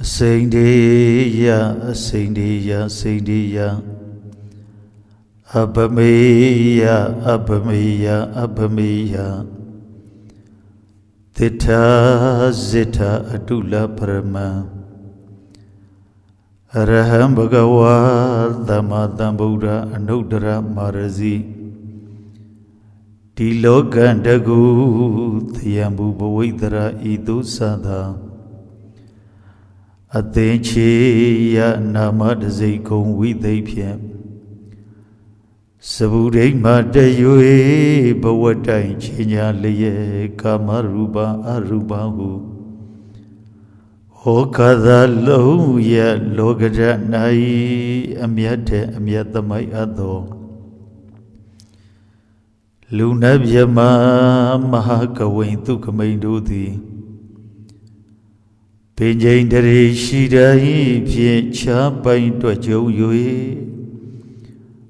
Saindiya, Saindiya, Saindiya, Abhameya, Abhameya, Abhameya, Titha Zita Adula Parama, Araham Bhagawa, Dhamma Buddha, Anudara Marazi, Dilogandagu, Thiyambu Bhavidara Idu Sadha, Atencheya Namadazai Kong Vidapya Sabudai Madayue Bawatai Chinya Leye Kamaruba Arubahu Okada Loya Logada Nai Amyate Amyatamai Ado Lunabyama Mahakawain Tukamai Pinjai Shidai Piecha Pain to Joe Yue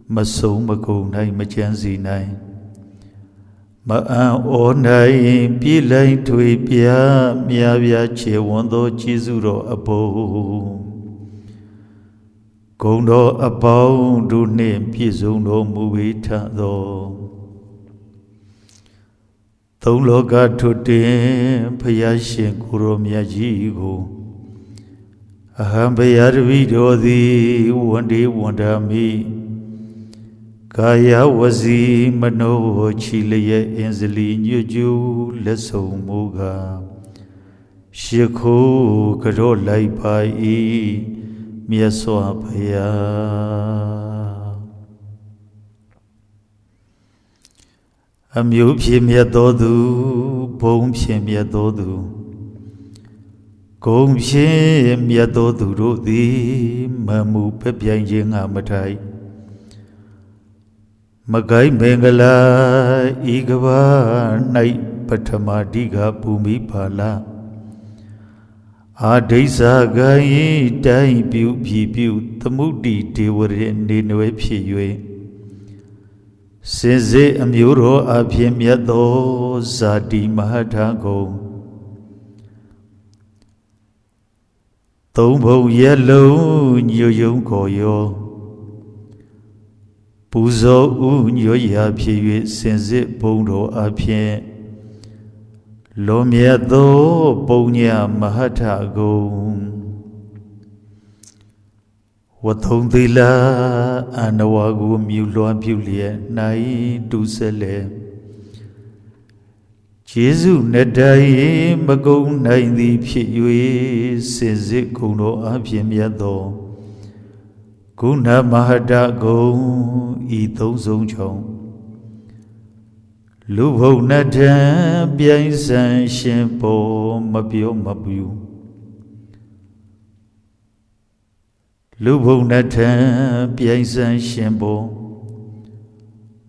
Maso Mako Nai Machanzi Nai Maa O Nai Pilai Tui Pia Miavia Che Wando Chizuro Abo Kondo Abao Do Name Pizuno Muvita Do Tologa Tote Payashin Kuromyaji go Ahambayarvido the one day wonder me Kaya wazi Mano Chile Enzeli Nyuju Leso Muga Shiko Kado Laipai Miasoa Paya Amu Pimia Dodu, Bom Pimia Dodu, Gom Pimia Dodu Rodi, Mamu Pepiang Amatai Magai Mengala, Igava, Night Patama Diga Bumi Pala Adesa Gai, Dai Biu Piu, Tamudi, Dewere, Ninue Piue. Since Amuro Abhimyado Zadi Mahatago Tombo Yellow Nyuyum Goyo Puzo Unyo Yapi Since Bondo Apien Lomiado Bonya Mahatago Watondila Anawagu Mulan Pulia Nai Dusele Jesu Nedai Mago Nai Piyue Senzi Kuno Abhimyado Guna Mahadago Ito Zonjong Luho Nada Biasan Shempo Mabio Mabu Lubo Nata Piasan Shembo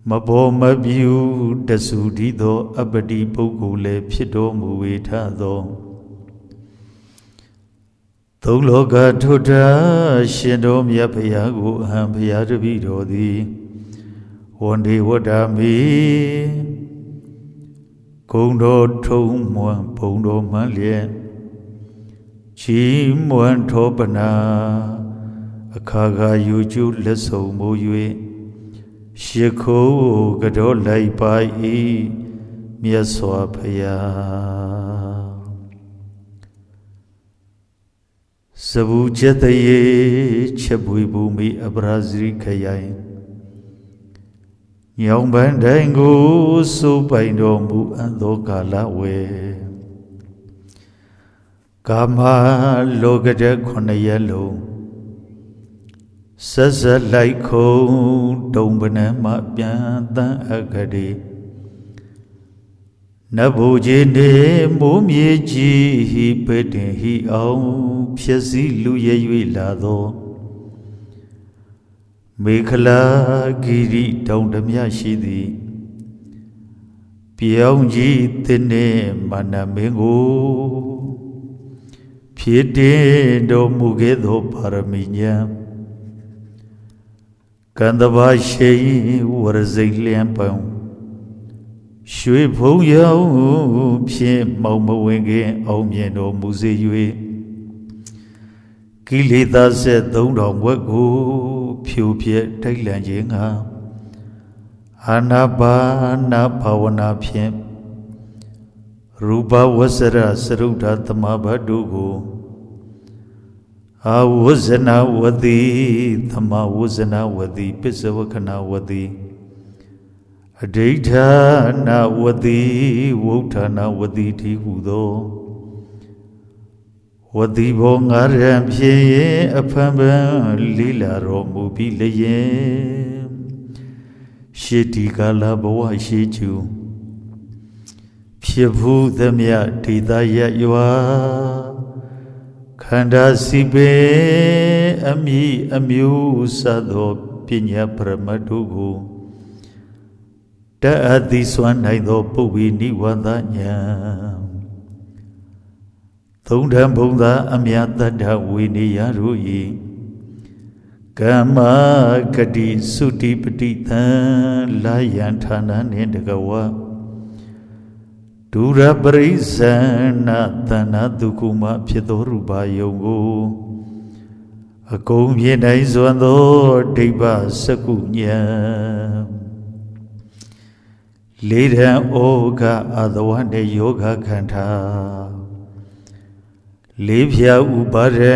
Mabo Mabu Dasudido Abadi Pogule Pido Muetado Tologa Tota Shendo Miapayago Hampayadabido the one day what I me Kondo Tomwa Pondo Malia Chimwan Topana Akaga Yuju Leso Moyue Shiko Gado Laipai Miaswa Paya Sabu Jetaye Chabui Bumi Abrazri Kayai Nyong Bandango So Baindo Ando Kalawe Kama Logada Konayalo Saza Laiko Dombana Mapyanta Agade Nabojene Momyeji Hi Pete Hi Au Piazi Luye Lado Mekala Giri Dondamya Shidi Piaunji Tene Manamengo Piede Do Mugedo Paraminya Kandabashe Warazilian Pong Shui Po Yao Pie Mau Wenge Au Mieno Museyue ကိလေသာဆက်3000ဝက်ကိုဖြိုဖျက်ထိတ်လန့်ခြင်းကအာနာပါနာဘာဝနာဖြင့်ရူပဝဆရစရုဒ္ဓသမဘတ်တို့ကိုအာဝဇနာဝတိသမဝဇနာဝတိပစ္စဝခဏဝတိအဋိဋ္ဌာနာဝတိဝုဋ္ဌာနာဝတိတိဟုသောဝတိဘောငါရံဖြစ်ရင်အဖန်ပန်လေးလာတော်မူပြီးလျင်ရှေတီကာလဘဝရှိကျူဖြစ်ဘူးသမျှဒေသရရွာခန္ဓာစီပေအမိအမျိုးစသောပညာပရမတ်တို့ကိုတအသည်စွမ်းနိုင်သောပုဗ္ဗေနိဝါဒညာသုံးထံဘုံသာအမြတ်တတ္ထဝေနေယတို့၏ကမ္မဂတိသုတိပတိသံလာယံဌာနနှင့်တကဝဒုရပရိဇဏတဏဒုက္ခမဖြစ်သောရူပယုံကိုအကုန်မြင်နိုင်စွမ်းသောဒိဗ္ဗစကုညာလေးထံဩဃအာသဝနှင့်ယောဂခန္ဓာလေးဖြာဥပါဒံ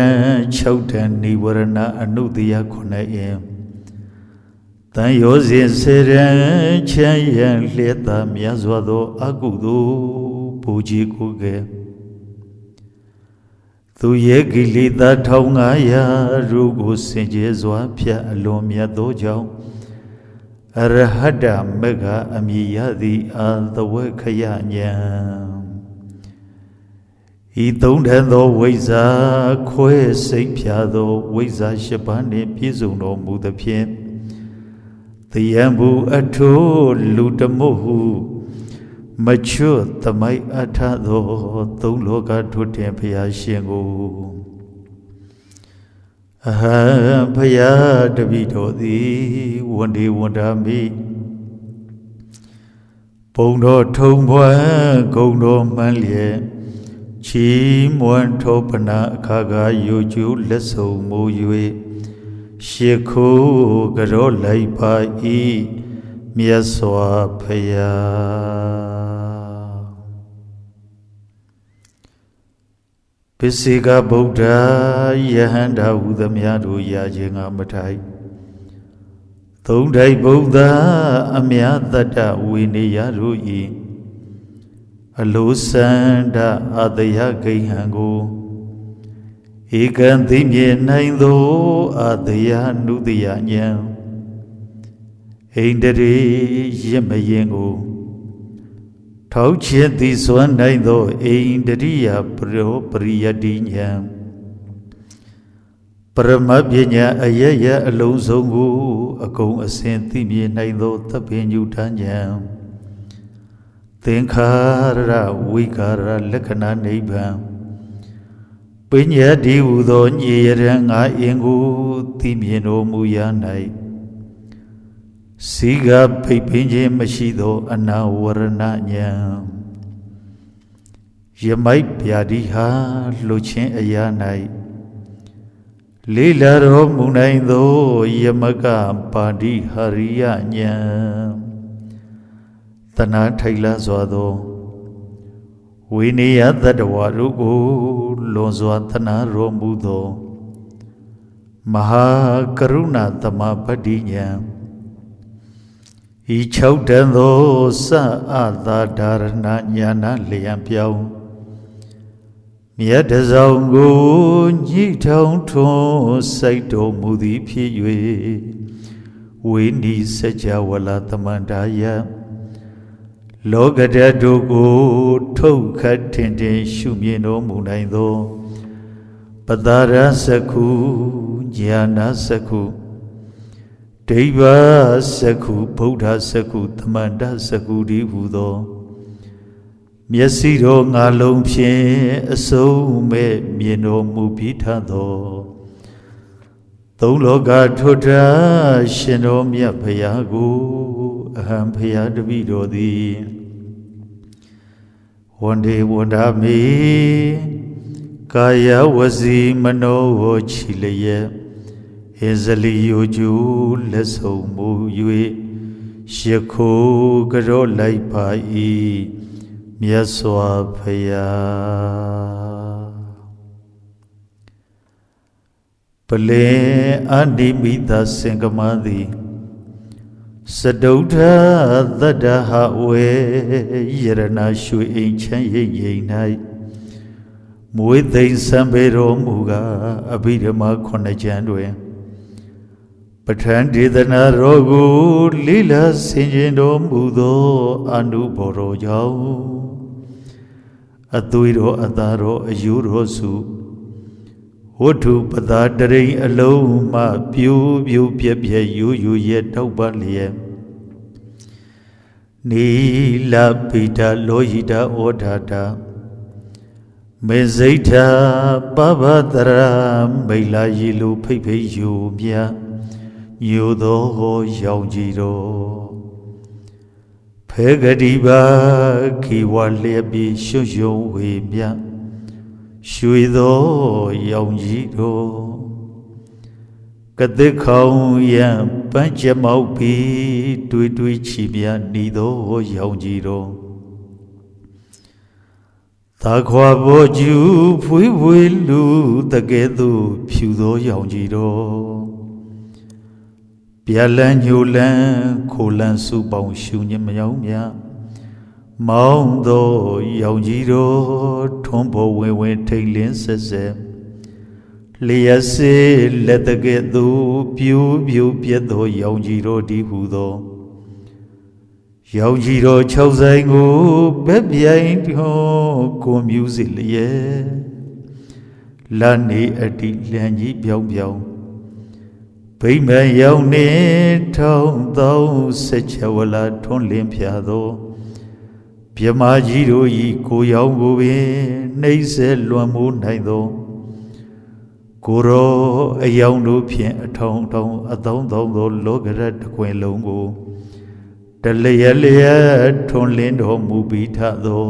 6ထံနိဝရဏအနုတ္တယ9အင်တန်ရောစဉ်စေရန်ချမ်းရန်လျက်သာမြတ်စွာသောအကုသိုလ်ဘူကြီးကိုကဲသူရဲ့ကိလေသာ1500ရုကိုစင်ကြယ်စွာဖြတ်အလွန်မြတ်သောကြောင့်အရဟတမေဃအမည်ရသည်အာသဝခယညာဤသုံးထံသောဝိဇ္ဇာခွဲစိတ်ဖြာသောဝိဇ္ဇာ8ပါးနှင့်ပြည့်စုံတော်မူသဖြင့်တယံဘူးအထိုးလူတမုတ်ဟုမချွတ်သမိုက်အထသောသုံးလောကထွတ်တင်ဖျားရှင်ကိုအဟံဖျားတပိတော်သည်ဝန္ဒီဝန္ဒာမိပုံတော်ထုံပွမ်းဂုံတော်မှန်းလျက်ချီးမွမ်းထောပနာအခါကယိုကျူးလက်ဆုံမိုး၍ရှေခိုးကြောလိုက်ပါ၏မြတ်စွာဘုရားပစ္စေကဗုဒ္ဓယဟန္တာဟုသမျှတို့ရာခြင်းကမထိုက်သုံးထိုက်ဗုဒ္ဓအမြတ်တတ္တဝေနေယတို့၏အလိုစန္ဒအတယဂိဟံကိုဧကံသိမြင်နိုင်သောအတယနုတယဉာဏ်ဣန္ဒြေရမရင်ကိုထောက်ခြင်းသည်စွမ်းနိုင်သောဣန္ဒြိယပရောပရိယတိဉာဏ်ပရမပညာအယယအလုံးစုံကိုအကုန်အစင်သိမြင်နိုင်သောသဗ္ဗညုတဉာဏ်သင်္ခါရဝိကာရလက္ခဏာနိဗ္ဗာန်ပညာတည်းဟူသောညေရန်ငါအင်ကိုသိမြင်တော်မူရ၌စီကဖိတ်ပင်ခြင်းမရှိသောအနာဝရဏဉာဏ်ယမိုက်ဗျာတိဟာလှုပ်ခြင်းအရာ၌လေးလာတော်မူနိုင်သောယမကပါတိဟရိယဉာဏ်တဏှာထိုက်လာစွာသောဝိနည်းတတ္တဝါတို့ကိုလွန်စွာသနာတော်မူသောမဟာကရုဏာသမဗတ္တိဉာဏ်ဤ6တန်သောစအသာဓာရဏဉာဏလျံပြောင်းမြတ်တစောင်းကိုညှိထောင်ထွန်းစိုက်တော်မူသည်ဖြစ်၍ဝိနည်းစကြဝဠာသမန္တာယလောကဓာတ်တို့ကိုထုတ်ခတ်ထင်ထင်ရှုမြင်တော်မူနိုင်သောပတာရစကုဉာဏစကုဒိဗ္ဗစကုဗုဒ္ဓစကုသမန္တစကုဒီဟူသောမျက်စိတော်ငါလုံးဖြင့်အစုံမဲ့မြင်တော်မူပြီးထသောသုံးလောကထွတ်တာရှင်တော်မြတ်ဘုရားကိုအဟံဘုရားတပည့်တော်သည်ဝန္ဒေဝန္ဒာမေ Kaya wazi mano chileye ezali yoju leso mu yue shekho garo lai pai myaswa phaya Pale andimita sengamadi Sadauda dadaha we yarana shu anchan yinai Muidai sambero muga abhirama khonajandwe Pathandidana rogu lila sinjendo mudo anuboro jau Atuiro ataro ayuro su Hotu padadare aloma piu pye yu ye taubalie Nila pita loyita odata Mezaita babadara Maila yilu pepe yu mya Yudo yaujiro Pegadiba kiwa lebi shusho we mya Shuido yaujiro Kadekau yang pancamau pi Tui chibia nido yaujiro Takwa boju pui lu Takedu piudo yaujiro Pialan yulan kolan subang shunya mayaunya Maung do yaujiro Thombo we tailin sese Liase letakedu piu piedo yaujiro di hudo Yaujiro chauzai ngo bebiain ho ko music liye Lani adi lanji biao Payma yaung ne thong dao sechawala thon lim phiado Pyama jiro yi ko yaung go bin nei se luan mo nai do Koro ayaung do phien athong do logarat kwin long go Talaya thon lin do mu bi tha do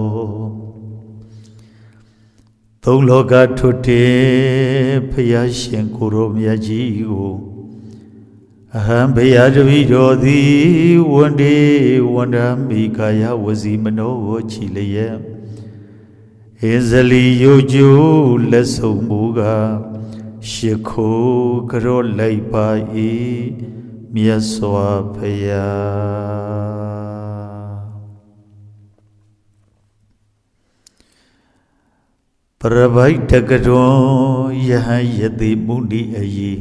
Thong loga thutte phaya shin koro mya ji go Aham bhayadavido di wanda mikaya wazi mano chileye Ezali yoju leso muga Shekho karo lai pai myaswa phaya Parabai takado yaha yati mundi ayi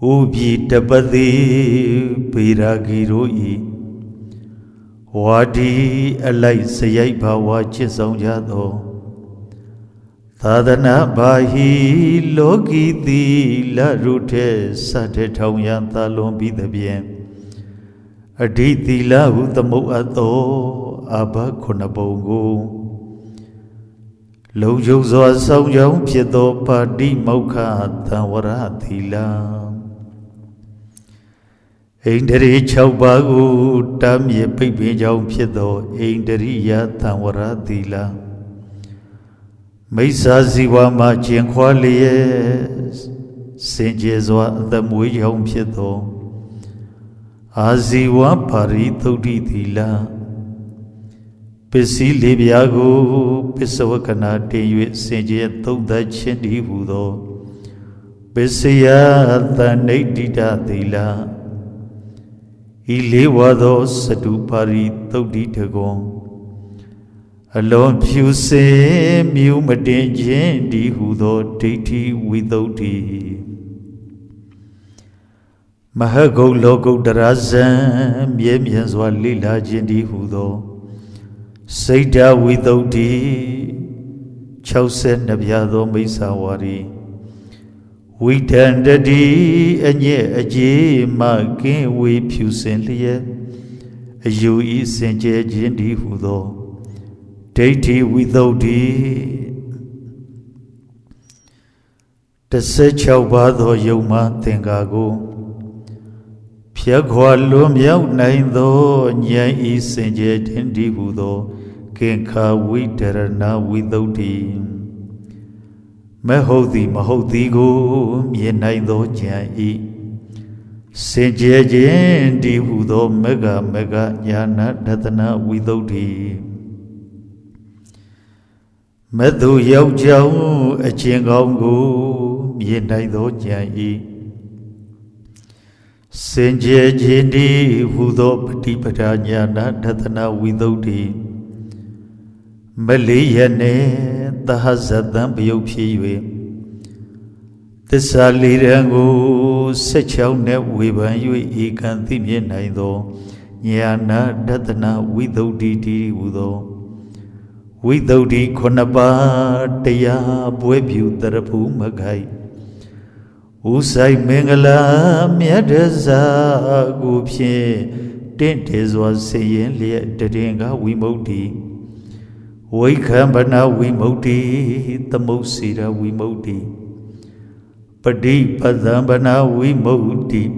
Ubi tapati piragiroi Wadi alai sayai bhawa chisong jado Tadana bahi logi di la rute sate thong yan talon bidabien Aditi la utamo ato abha khonabongo Lâu dâu gió sông giống phía tổ bà đi mâu khá thang vara thila Anh dari chau bagu tam ye pai bhe giống phía tổ Anh dari ya thang vara thila Mấy xa ziwa ma chieng khoa liye Sen je doa tâm mùi giống phía tổ A ziwa pari tau đi thila Pesi lebiago pesawakana tenyue senje tauda chendi hudo Peseya tanai dita dila Ilewado satupari taudi tagon Alon pyu se miu maten chendi hudo deiti widauti Mahagau logo darazan Mye zwa lila chendi hudo Saida widauti Chause nabyado maisawari Widandadi anye aje ma kin we phusen liye Ayu I senje jindi hudo Deiti widauti Tase chau bado yoma tengago Phyakhwa lum yauk nai do nyai I senje jindi hudo Kenka vidarana vidauti Mahodi Mahodi go Yenaido Jai Sejajen di Hudo Mega Mega Yana Datana Widodi Medu Yau Jau a Chingongo Yenaido Jai Sejajen di Hudo Petipada Yana Datana Widodi Malayane Tahazadam Biopi Tesalirango Sechau ne Wiban you can think ye neither Yana Datana without D Udo without D Konaba Teya Buebu Tarapu Magai Usai Mengala Miadaza Gupie Dentes was saying Ledenga Wimoti Wakambana Wimoti the Mosira Wimoti Padi Padambana Wimoti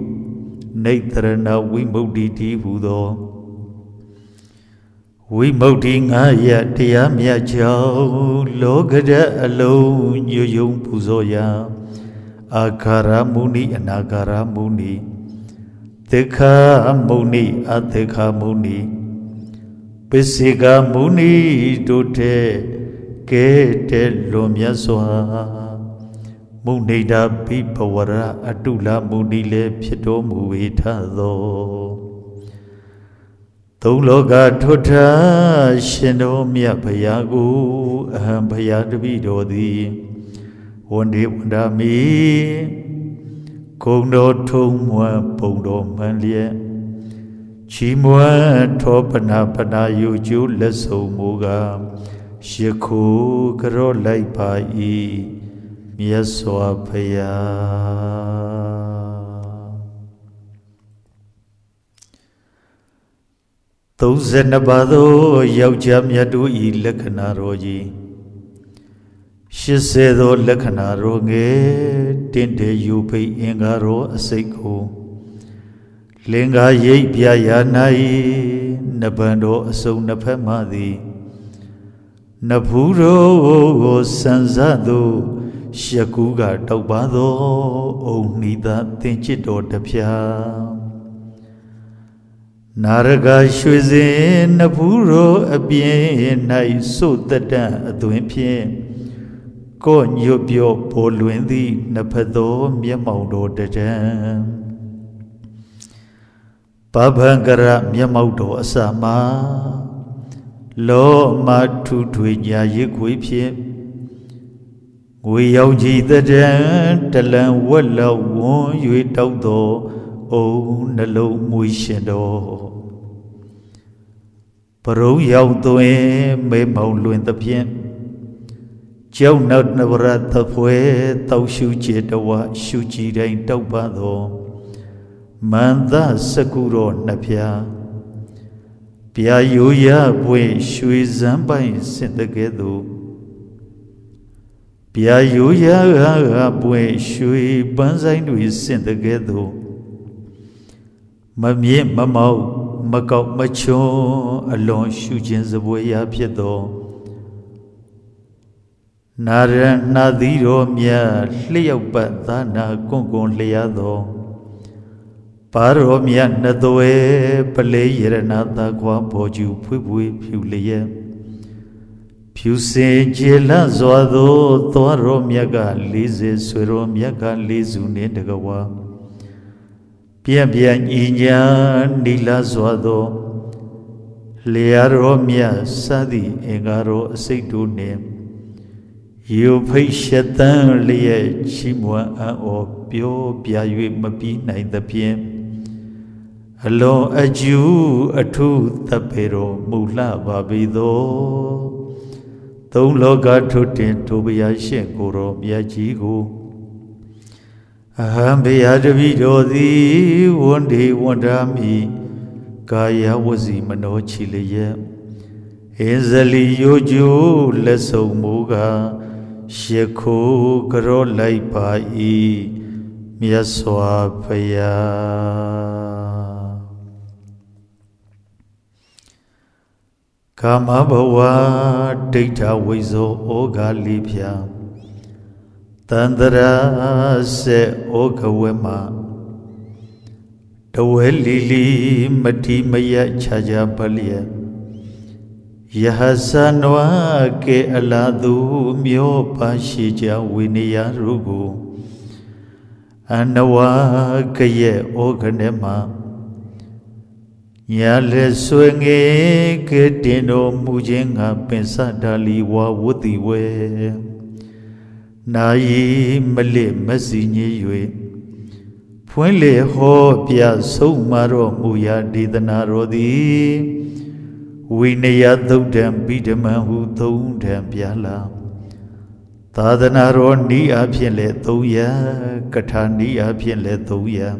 Natarana Wimoti Budo Wimoti Naya Tiamia Jow Logada alone Yum Puzoya Akara Muni and Agara Muni Teka Muni Ateka Muni Pesiga Muni Dote Kete Lomiaswa Munida Pipawara Atula Munile Pieto Muitado Tologa Tota Shenomia Payagu Payadvidodi One day Wandami Kondo Tumwa Pondo Manlia Chimwa Topana Pana Yuju Leso Muga Shiku Karo Laipai Miaswapaya Thousandabado Yaujam Yadu Lakana Roji Shisedo Lakana Roge Tinte Yupi Ingaro Aseko Linga ye Piaya Nai Nabando Aso Napamadi Napuro Sanzado Shakuga Taubado Onida Tinchito Tapia Naraga Shuizin Napuro Abien Nai Sotata Aduimpie Kon Yopio Poluendi Napado Miamaudo Dajam Babangara Miamaudo Asama Lo Matu Tuya Yikuipie We Yauji the Dan Talan Walla won you it out though O Nalo Muishendo Paro Yaudoe Me Maulu in the Pien Joe Not Navara Tapue Tau Shuji Dawa Shuji Dain Taubado Manda Sakuro Napia Pia Yuya Bue Shui Zambai Sindagedu Pia Yuya Bue Shui Banzai Luis Sindagedu Mamie Mamau Macau Macho Alon Shujins the Boya Piedo Nara Nadiro Mia Leo Batana Congon Leado Paro Mia Nadoe Pale Yeranata Qua Boju Pui Pulia Puse Jela Zoado Toro Miaga Lize Suero Miaga Lizune Dagawa Pia Inya Nila Zoado Learo Mia Sadi Engaro Seidune You pay Shatan Lea Chimwa or Pio Piayu Mapi Night the PM Allo Aju Atu Tapero Mula Babido Loga Tutin Tobia Shenkoro Miajigo Ahambe Adavido the one day Wandami Kaya was Imano Chile Ezali Yoju Leso Muga Sheko Karo Laipai Miaswapaya Kama Bawa Data Wizo Oga Libya Tandara se Ogawema Dawelili Mati Maya Chaja Balia Yahasanwa ke aladu myo pashija Winiya Rugu Anawa Kaye Oganema Yale Swenge Kedino Mujenga Pensadali wa Wudiwe Nai Male Masinye Yue Puenle Ho Pia Soumaro Muya Didanaro di Winaya Dodam Bidamahu Dodam Piala Tadanaro Ni Apienle Doya Katani Apienle Doya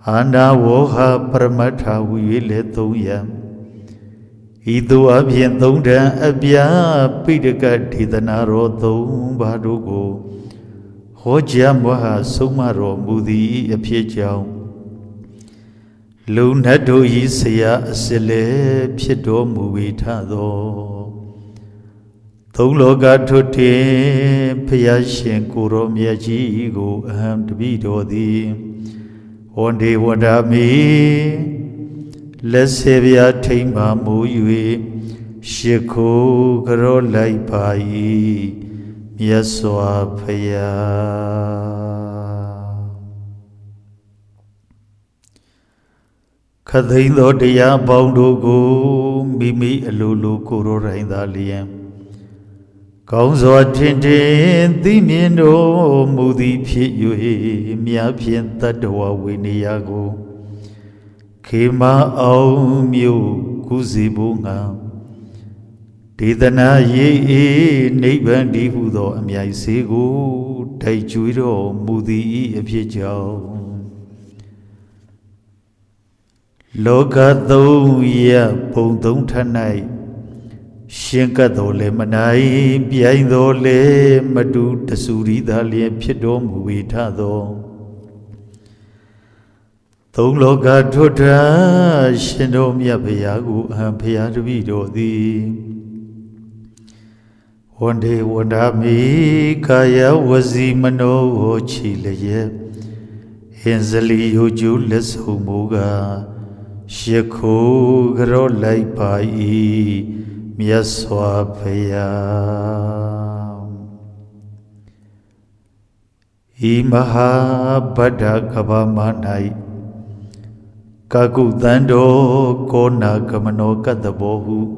Ana Woha Paramata Wile Doya Idu Abien Doda Abia Pidaka Didanaro Dom Badugo Hoja Maha Sumaro Mudi Apiejao Lunado Isaya Sele Piedo Muitado Tologa Tote Payashin Kuro Miyaji go Ambido di One day Wadami Let's have ya Tima Muyui Shiko Garo Laipai Yaswa Paya Kadhindo Dia Boundugo Mimi Alulu Kuro Raindaliam Kaunzo Tintin Dimindo Mudi Piyu Mia Pienta Doa Winiago Kima au miu kuzibunga Didana ye Neighbandi Hudo Amyai Segu Taijuiro Mudi Epiejao Loka do ya Pondong Tanai Shinka dole Manai Biain dole Madu Tasuri Dalia Piedom Huitado Tologa Toda Shinom Yabayagu Ampayadavido di One day Wadami Kaya Wazimano Chile Enzali Yuju Les Humuga Sheko Garo Laipai Miaswa Paya Imaha Bada Kabamanai Kagu Dando Kona Kamano Kadabohu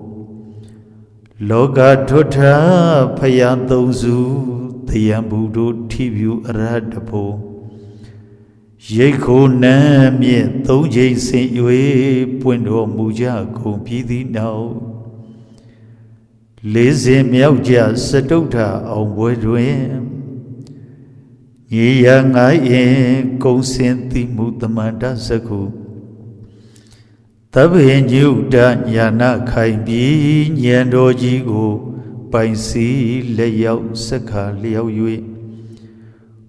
Loga Tota Payandozu Tayambudu Tibu Aradapo Yeko Namye Toje Saint Yue Puendo Muja Kompidi now Lazy Miauja Satota on Wedwin Yang I Consenti Mutamanda Saku Tabe Yuda Yana Kaibi Nyando Jigo Painsi Layao Saka Liao Yue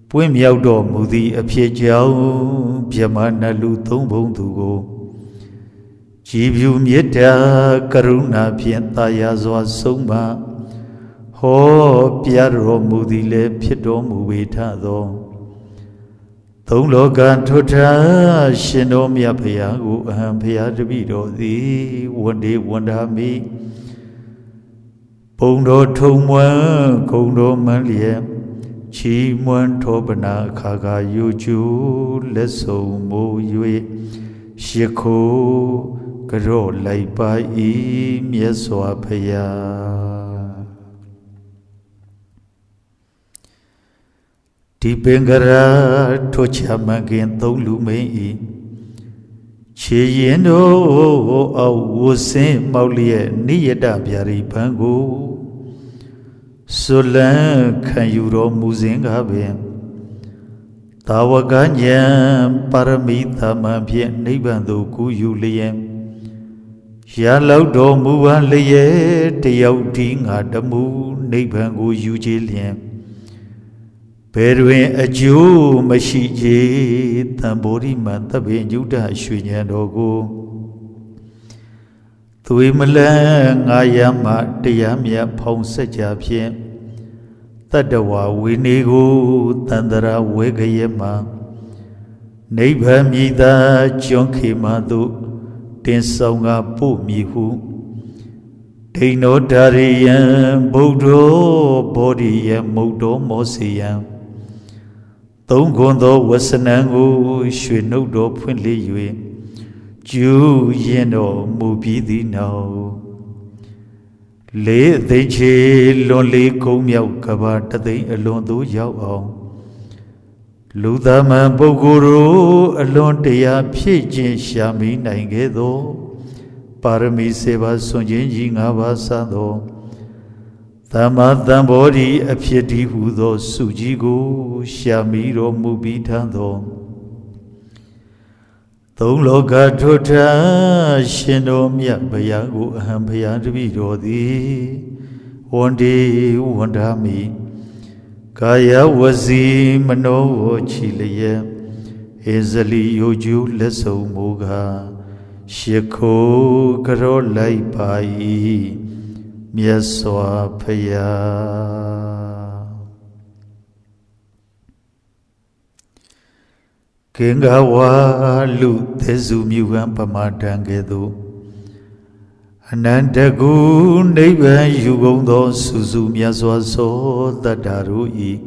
Pwem Yaudo Mudi Apiejao Piamana Luton Bondugo Jibu Mieta Karuna Pienta Yazwa Soma Ho Piaro Mudile Piedomu Wetado Tologa Tota Shinom Yapayagu Ampayadavido di One day Wandami Pondo Tomwa Kondo Malia Chi Muan Tobana Kaga Yuju Leso Mo Yue Shiko Garo Laipai Miaswa Paya Dipengara Tocha Magin Tolumei Chiyendo Awusin Maulia Niyada Biari Pango Solan Kanyuro Muzingabe Tawaganyam Paramita Mampien Nibando Kuyuliem Yalau Muan Leye Teyauting Adamu Nibango Ujiliem Perwe Aju Mashiji Tambori Mantabe Juda Shunyandogo Tuimala Ayama Tayamya Ponsa Japien Tadawa Winigo Tandara Wegayema Neighbor Mida Jonki Madu Tinsonga Pumihu Dino Darian Bodo Body Modo Mosiam Tongondo Wasanango Shinodo Pwinli Yue Ju Yeno Mubidi no Le de che lonely comb yao kabata de alone do yao Ludama Boguru alone dea pigeon shami nangedo Parami seva sonjin jingava sado Tamadambori apyeti hudo sujigo shamiro mubitando Tologa Tota Shinomia Bayago Hambayadvidodi one day wandami Kaya Wazi Mano Chile Ezali Yoju Leso Moga Sheko Karolai Pai Miaswa Paya Kingawa Lu Tezumiwan Pamadangedo Anandagu Neighbor Yugondo Suzumiaswa so Dadarui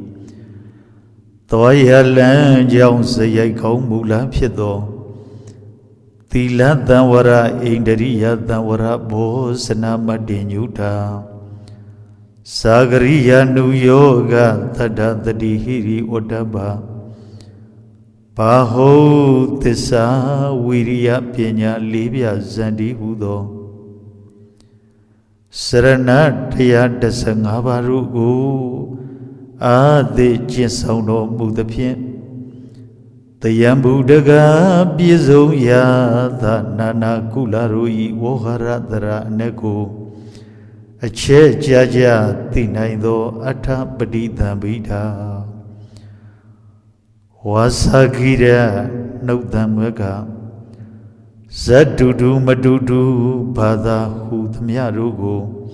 Toya Lan Jones Yakau Mula Piedo Tilatawara Indaria Tawara Bosana Madinuta Sagaria Nu Yoga Tada Dihiri Odaba Paho Tessa Wiria Pena Libya Zandi Hudo Serenatya Dasangavarugo Ade Jinsauno Mudapien The Yambudaga Bizo Yada Nana Kularui Woharadara Neko A Che Jaja Tinaido Ata Badita Bida Wasagira Nodamaga Zadudu Madudu Bada Hudmiarugo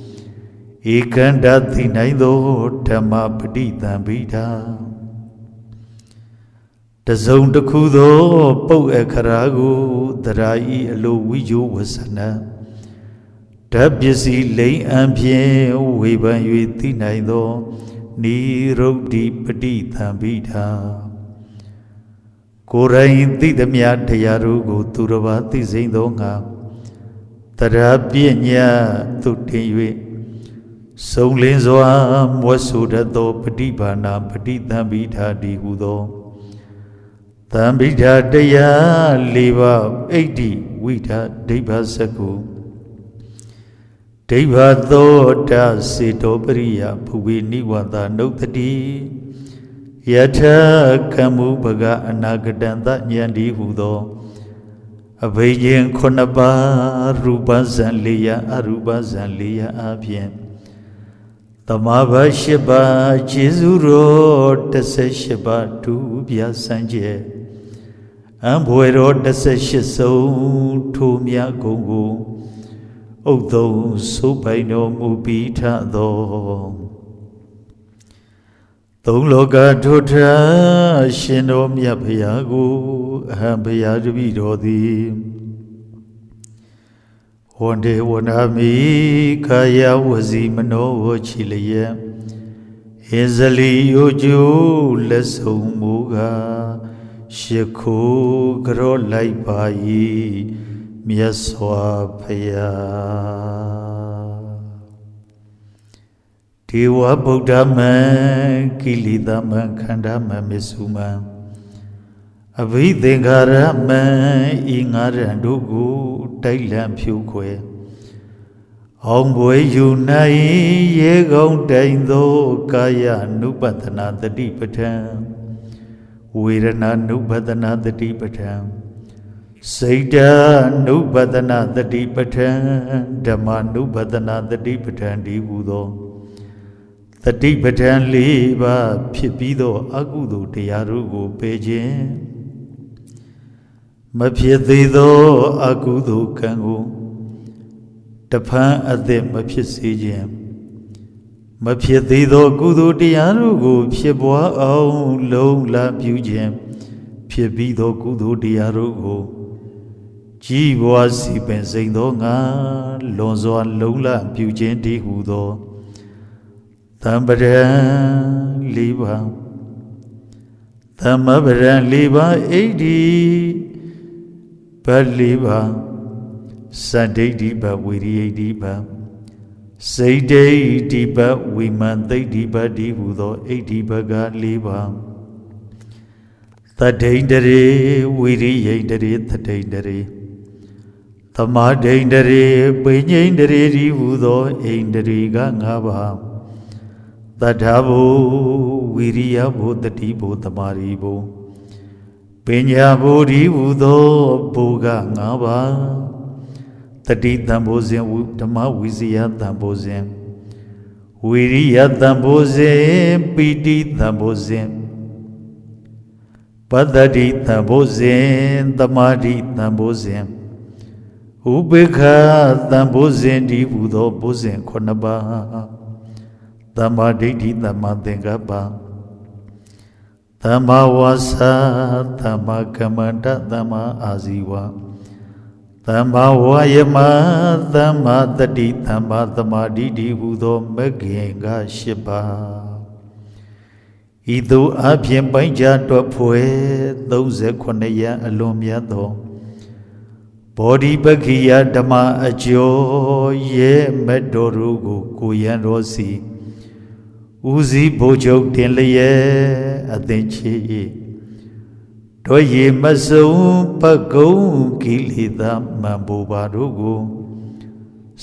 Ikanda Tinaido Tama Padita Bida Tazon de Kudo Po Ekarago Darai Alo Wiju Wasana Tabyasi Lay Ambien Weba Yutinaido Ni Rodi Padita Bida Korain Tidamia Tayarugo Turavati Zindonga Tarapianya Tutiwe Solinzoa Mwasuda Do Padibana Padita Bida Di Hudo Tambida Daya Liva 80 Wita Deva Saku Deva Dota Sito Priya Puvi Niwada Notadi Yata Kamu Baga Anagadanda Nyandi Hudo Avayin Konaba Ruba Zanlia Aruba Zanlia Abien Tamaba Sheba Jizuro Tase Sheba Tubia Sanje Ambuero Tase Shiso Tumia Gongo Odo Subaino Mubita Do Tologa Tota Shinom Yapayago Hambayadvidodi One day Wanami Kaya Wazimano Chile Ezali Yoju Leso Muga Sheko Karolai Pai Miaswa Paya Tiwa Bodama Kilidama Kandama Misuma Avidengarama Ingarandugu Tailam Pukwe Hongwe Yunai Yegong Daindo Kaya Nupatana the Deepatam Virana Nupatana the Deepatam Saita Nupatana the Deepatam Dama Nupatana the Deepatam Dibudo The Tibetan Liba Pipido Agudo Tiarugo Pejin Mapiedido Agudo Kango Tapan Adem Mapisijim မဖြစ်သေးသောကုသိုလ်တရားတို့ကိုဖြစ်ပွားအောင်လုံလပြုခြင်းဖြစ်ပြီးသောကုသိုလ်တရားတို့ကိုကြီးပွားစီပင်စိန်သောငါလွန်စွာလုံလပြုခြင်းတည်းဟူသောသံပဒံ၄ပါးသမ္မပဒံ၄ပါးဣဒိဘတ်၄ပါးစတ္တိဋ္ဌိဘတ်ဝိရိယဋ္ဌိဘတ်စိတ်ဒိဋ္ဌိဘတ်ဝိမန်သိဋ္ဌိဘတ်တည်းဟူသောဣဒ္ဓိဘတ်က၄ပါးသတ္ထိန္ဒရေဝိရိယိန္ဒရေသတ္ထိန္ဒရေသမာဓိန္ဒရေပိညိန္ဒရေတည်းဟူသောဣန္ဒရေက၅ပါးသတ္ထဘုဝိရိယဘုတတိဘုသမာဓိဘုပညာဘုတည်းဟူသောဘုက၅ပါးတတိတံဘောဇဉ်ဓမ္မဝိဇယတံဘောဇဉ်ဝိရိယတံဘောဇဉ်ပိတိတံဘောဇဉ်ပတ္တိတံဘောဇဉ်သမာဓိတံဘောဇဉ်ဥပေက္ခတံဘောဇဉ်တည်းဟူသောဘောဇဉ်9ပါးသမ္မာဒိဋ္ဌိသမ္မာသင်္ကပ္ပသမ္မာဝါစာသမ္မာကမ္မန္တသမ္မာအာဇီဝသမ္မာဝါယမသမ္မာတတိသမ္မာသမာဓိတည်းဟူသောမဂ္ဂင်က8ပါးဤသို့အပြင်ပိုင်းခြားတွက်ဖွယ်38ရန်အလွန်မြတ်သောဘောဓိပက္ခိယဓမ္မအကျော်ရဲ့မတ်တော်တို့ကိုရန်တော်စီဦးစီးဘိုလ်ချုပ်တင်လျက်အသင်ချေတို့ရေမစုံပကုံကိလေသာမံဘူပါတို့ကို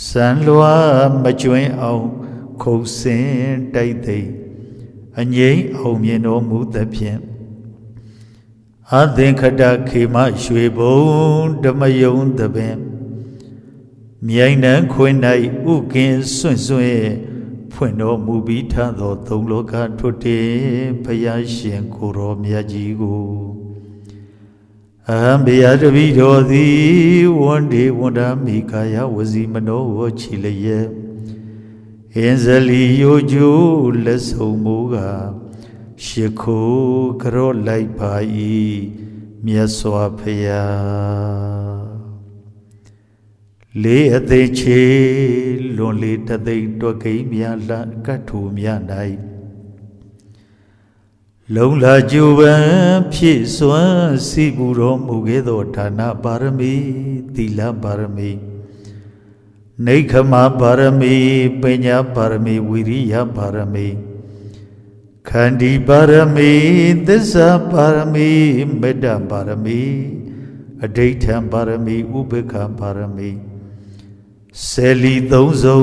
စံလွားမကျွင်းအောင်ခုတ်ဆင်တိုက်သိမ့်အငြိမ့်အောင်မြင်တော်မူသဖြင့်အသင်္ခတခေမရွှေဘုံဓမ္မယုံတပင်မြိုင်နှံခွင်၌ဥကင်စွန့်စွန့်ဖွင့်တော်မူပြီးထသောသုံးလောကထွတ်တေဘုရားရှင်ကိုရောမြတ်ကြီးကိုအဟံဘေယတပိတော်သည်ဝန္ဒေဝန္ဒမိကာယဝစီမနောဝချီလျက်အင်းဇလီယိုကျိုးလက်ဆုံမူကားရှိခိုးကြောလိုက်ပါ၏မြတ်စွာဘုရားလေးအသေးချေလွန်လေးတသိမ့်တွက်ကိန်းများလကတ်ထူများ၌လုံလာကျူပံဖြစ်စွမ်းစီပူတော်မူခဲ့သောဌာနပါရမီသီလပါရမီနိက္ခမပါရမီပညာပါရမီဝိရိယပါရမီခန္တီပါရမီသစ္စာပါရမီမေတ္တာပါရမီအဋိဋ္ဌံပါရမီဥပေက္ခပါရမီဆယ်လီသုံးစုံ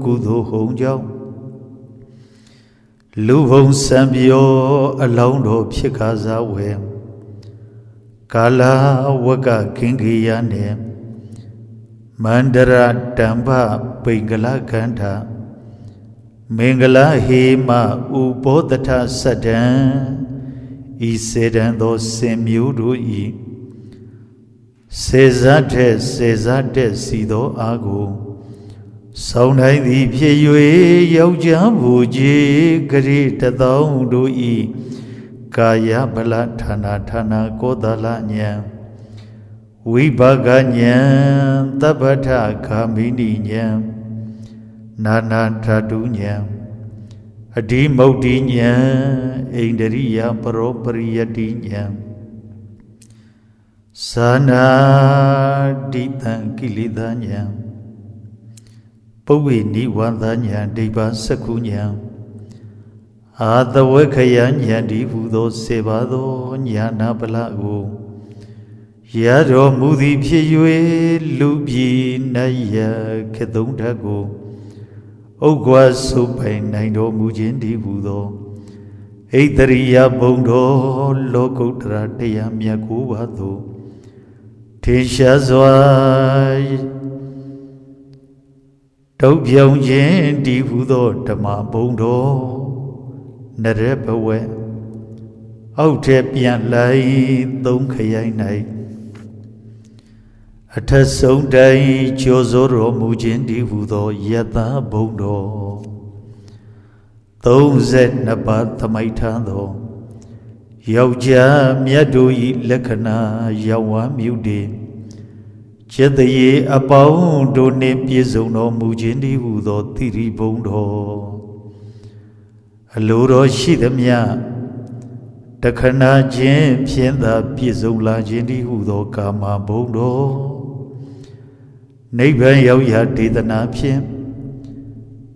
ကုသိုလ်ဟုံကြောင့်လူဘုံစံပြောအလောင်းတော်ဖြစ်ကားစားဝဲကာလဝကကင်္ဂိယနှင့်မန္တရတံဘပိင်္ဂလကန္ဓာမင်္ဂလာဟေမဥပောတထသတ္တံဤစေတံသောစင်မျိုးတို့ဤစေဇတ်တဲ့စေဇတ်တဲ့စီသောအာကိုဆောင်းတိုင်းသည်ဖြစ်၍ယောက်ျားဘူကြီးဂရိတသောတို့ဤကာယဗလဌာနဌာနကောသလဉာဏ်ဝိပါကဉာဏ်သဗ္ဗထဂာမိနိဉာဏ်နာနာဓာတုဉာဏ်အဓိမုတ်တိဉာဏ်ဣန္ဒရိယပရောပရိယတိဉာဏ်သာနာတိတံကိလေသာဉာဏ်ပုဗ္ဗေနိဝန္တဉာဏ်ဒိဗ္ဗစက္ခုဉာဏ်အာသဝခယဉာဏ်ဒီဟူသောစေပါသောဉာဏပလကိုရတော်မူသည်ဖြစ်၍လူပြည်နတ်ရခေသုံးဓာတ်ကိုဥက္ကွာဆုပိုင်နိုင်တော်မူခြင်းတည်းဟူသောဣတရိယဘုံတော်လောကုတ္တရာတရားမြတ်ကိုပါသောထင်ရှားစွာတုတ်ပြောင်းခြင်းတည်ဟူသောဓမ္မဘုံတော်နရဘဝဲအောက်ထက်ပြန်လိုက်သုံးခရိုင်၌အထက်ဆုံးတိုင်းကျော်စိုးတော်မူခြင်းတည်ဟူသောယတဘုံတော် သုံးဆက်နှစ်ပါးသမိုက်ထမ်းသောယောက်ျားမြတ်တို့၏လက္ခဏာရောက်ဝါမြုတေကျက်တရေအပေါင်းတို့နှင့်ပြည့်စုံတော်မူခြင်းတည်းဟူသောသီရိဘုံတော်အလိုတော်ရှိသမျှတခဏချင်းဖြင့်သာပြည့်စုံလာခြင်းတည်းဟူသောကာမဘုံတော်နိဗ္ဗာန်ရောက်ရာဒေသနာဖြင့်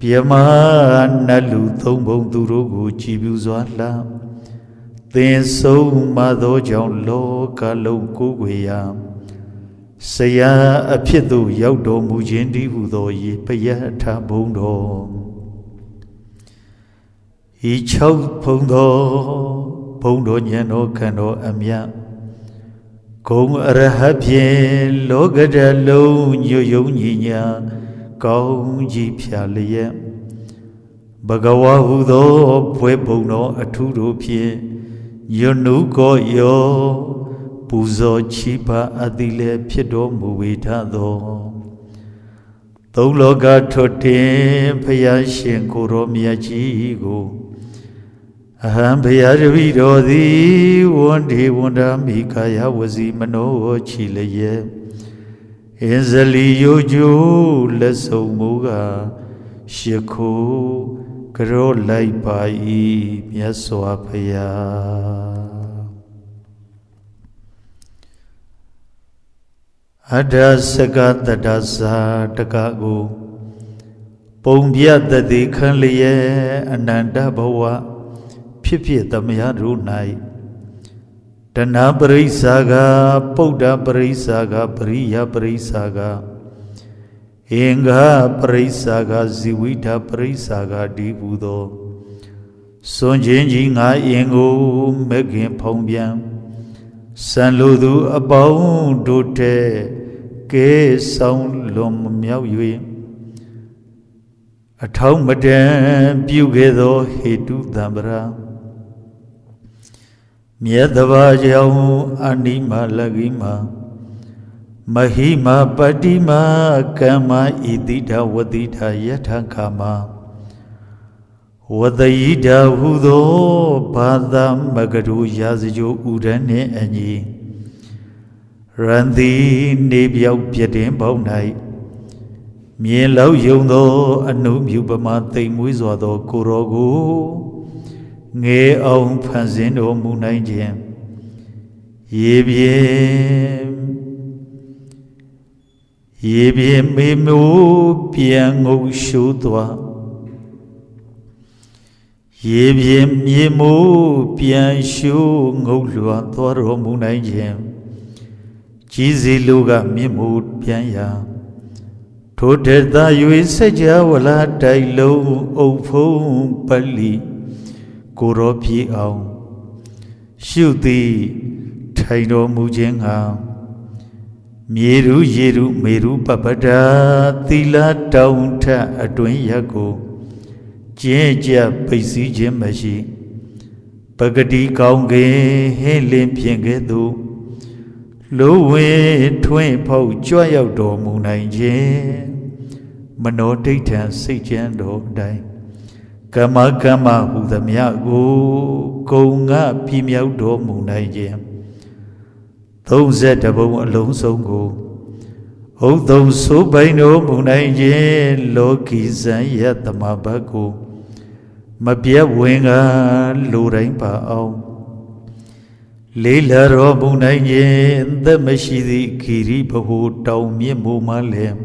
ပြမနတ်လူသုံးဘုံသူတို့ကိုကြည်ပြူစွာလှသင်ဆုံးမသောကြောင့်လောကလုံးကိုယ်ွယ်ရာဆရာအဖြစ်သို့ရောက်တော်မူခြင်းတည်းဟူသောရေပယထဘုံတော်ဤ6ဘုံတော်ဘုံတော်ဉာဏ်တော်ခန္ဓာအမြတ်ဂုံအရဟဖြင့်လောကဓာတ်လုံးညွတ်ယုံညီညာကောင်းကြီးဖြာလျက်ဘဂဝါဟုသောဘွဲဘုံတော်အထူးတို့ဖြင့်ယနုကောယောပူဇော်ချီးပါအသည်လည်းဖြစ်တော်မူဝေထသောသုံးလောကထွတ်တင်ဖယားရှင်ကိုယ်တော်မြတ်ကြီးကိုအဟံဘုရားတပည့်တော်သည်ဝန္ဒေဝန္ဒာမိကာယဝစီမနောချီလျက်အင်းဇလီယိုကျိုးလက်ဆုံးမူကားရှ िख ိုကြောလိုက်ပါ၏မြတ်စွာဘုရားအဒစကတတဇာတကကိုပုံပြတတိခံလျက်အနန္တဘဝဖြစ်ဖြစ်သမယတို့၌တဏပရိစ္ဆာကပုဒ္ဓပရိစ္ဆာကပရိယပရိစ္ဆာကအင်္ဂပရိစ္ဆာကဇီဝိဒပရိစ္ဆာကဒီဟူသောစွန့်ခြင်းကြီးငါအင်ကိုမဂ်ခင်ဖုံးပြန်စံလိုသူအပေါင်းတို့တဲ့ကဲဆောင်လွန်မြောက်၍အထောက်မတန်ပြုခဲ့သောဟေတုတံပရာမြတ်တဘာကြောင့်အနိမလကိမမဟိမပတိမကမ္မဣတိတဝတိတယထကာမဝတယိတဟုသောဘာသမဂရုရာဇဂိုဥရနှင့်အညီရန်သည်နေပြောက်ပြတင်ပေါင်း၌မြင်လောက်ယုံသောအနုမြူပမာသိမ်မွေးစွာသောကိုရောကိုငယ်အောင်ဖန်ဆင်းတော်မူနိုင်ခြင်းရေပြင်းမေမိုးပြန်ငုတ်ရှိုးသွားရေပြင်းမြေမိုးပြန်ရှိုးငုတ်လွှာသွားတော်မူနိုင်ခြင်းကြီးစီလူကမြင့်မိုးပြန်ရာထိုတေသာ၍စัจ java လာတိုင်လုံးအုပ်ဖုံးပလီကိုရောပြေအောင်ရှုသည်ထိုင်တော်မူခြင်းဟာမြေရုရေရုမေရုပပဒာသီလတောင်းထအတွင်းရက်ကိုကျင့်ကြပိတ်စည်းခြင်းမရှိပဂတိကောင်းကင်ဟင်းလင်းဖြင့်ကဲ့သို့လိုဝင်ထွင်းဖောက်ကြွရောက်တော်မူနိုင်ခြင်းမနောဒိဋ္ဌံစိတ်ကြံတော်အတိုင်းကမ္မဟုသမျှကိုကုံငါပြည့်မြောက်တော်မူနိုင်ခြင်း32ဘုံအလုံးစုံကိုဥဒ္ဓုံဆိုပိုင်တော်မူနိုင်ခြင်းလောကီဇံယတမဘတ်ကိုမပြတ်ဝင်ကလူတိုင်းပါအောင်လေးလာတော်မူနိုင်ခြင်းသက်မရှိသည့်ဂီရိဘဟုတောင်မြင့်မိုးမှလည်း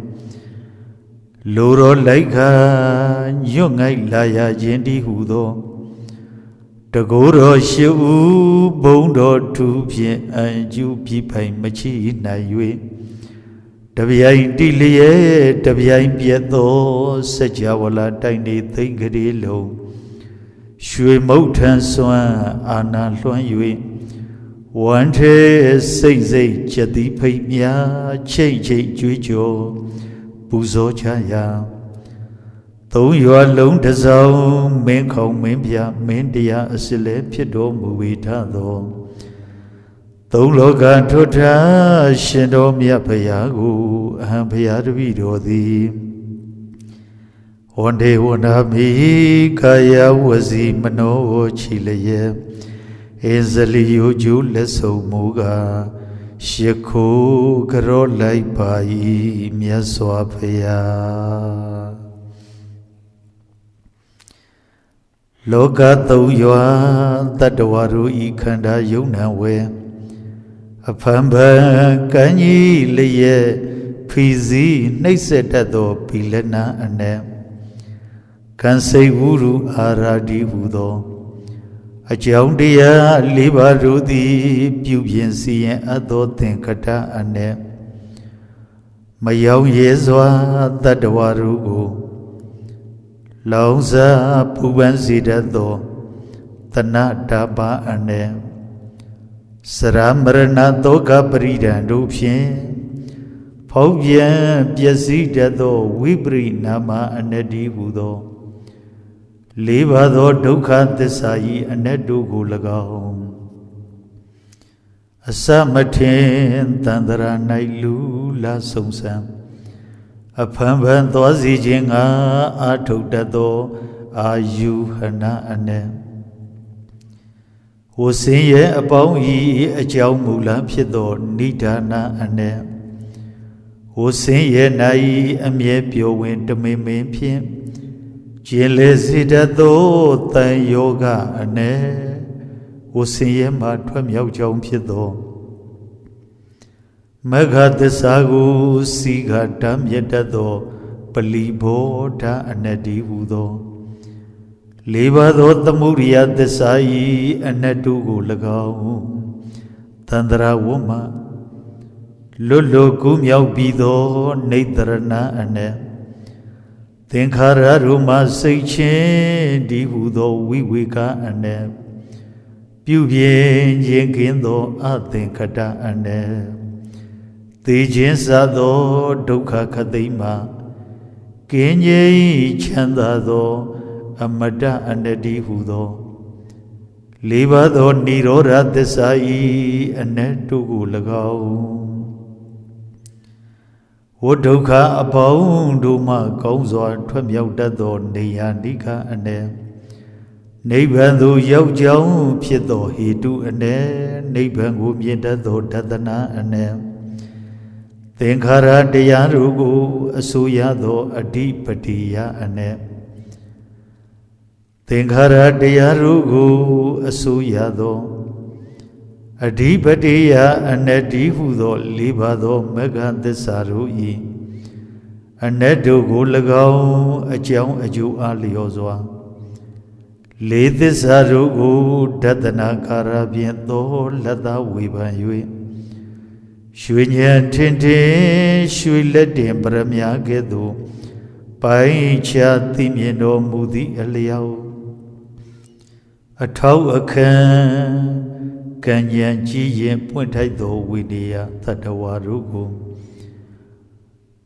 လူတော်လိုက်ခါညွတ်ငိုက်လာရခြင်းတည်းဟူသောတကိုယ်တော်ရှိဦးဘုံတော်ထူဖြင့်အံကျူပြပိုင်မချီနိုင်၍တပြိုင်တိလျက်တပြိုင်ပြတ်သောစัจ java လာတိုင်နေသိမ့်ကလေးလုံးရွှေမုတ်ထန်စွမ်းအာနာလွှမ်း၍ဝန္ထေစိတ်စိတ်ချက်သည်ဖိတ်များချိတ်ချိတ်ကြွေးကြော်ပူဇော်ချရာသုံးရွာလုံးတစောင်းမင်းခေါင်မင်းပြမင်းတရားအစစ်လည်းဖြစ်တော်မူဝေထသောသုံးလောကထွတ်ထားရှင်တော်မြတ်ဘုရားကိုအဟံဘုရားတပည့်တော်သည် Wande wanami kaya wazi mano chileye Ezali uju leso muga Sheko garo lai pai miaswa paya Loka tau yua tatawaru ikanda yuna we Apamba kanyi leye Pizi naisetato pilena ane Kansai Guru Aradi Budo Ajaundia Libarudi Pubiensi Ado Tenkata Ane Mayau Yezwa Tadawarugo Lauza Pubansidado Tana Daba Ane Saramarana Doga Bridan Dupien Paubien Piasidado Wibri Nama Anedi Budo Levado Dukha Desai Anedu Gulagao Asamatin Tandara Nailu La Sumsam Apamban Twazi Jinga Atudado Ayu Hana Ane Osinye Apau Yi Ajau Mula Piedo Nidana Ane Osinye Nai Amye Pio Win Dame Pien Jile Sidato Tan Yoga Ane Osinye Matwam Yau Jaum Piedo Magadasagu Siga Dam Yedado Palibo Da Anadi Udo Levado Tamuria Desai Anedugu Lagao Tandra Woma Lolo Gum Yau Bido Netarana Ane Tenkara Ruma Seichin Dibudo Wiwika Ane Pubien Yengindo Atenkata Ane Tejin Sado Dukha Kadima Kenye Chandado Amada Anedi Hudo Levado Nirora Desai Anetugu Lagao Wodoka Apau Duma Kauzwa Twam Dado Neya Nika Ane Nebandu Yau Jau Piedo Hidu Ane Nebangu Miedado Dadana Ane Tenkara Deyarugu Asuyado Adipatiya Ane Tenkara Deyarugu Asuyado Adipatiya Anedihudo Libado Megandesaru Anedu Gulagao Ajau Aju Aliozwa Ledesaru Dadana Karabiento Lada Wibayui Shunya Tinte Shuiledim Paramya Gedu Pai Chatimino Mudi Eliao Atau Akan Kanyan Jiyen Puntaido Widia Tatawarugo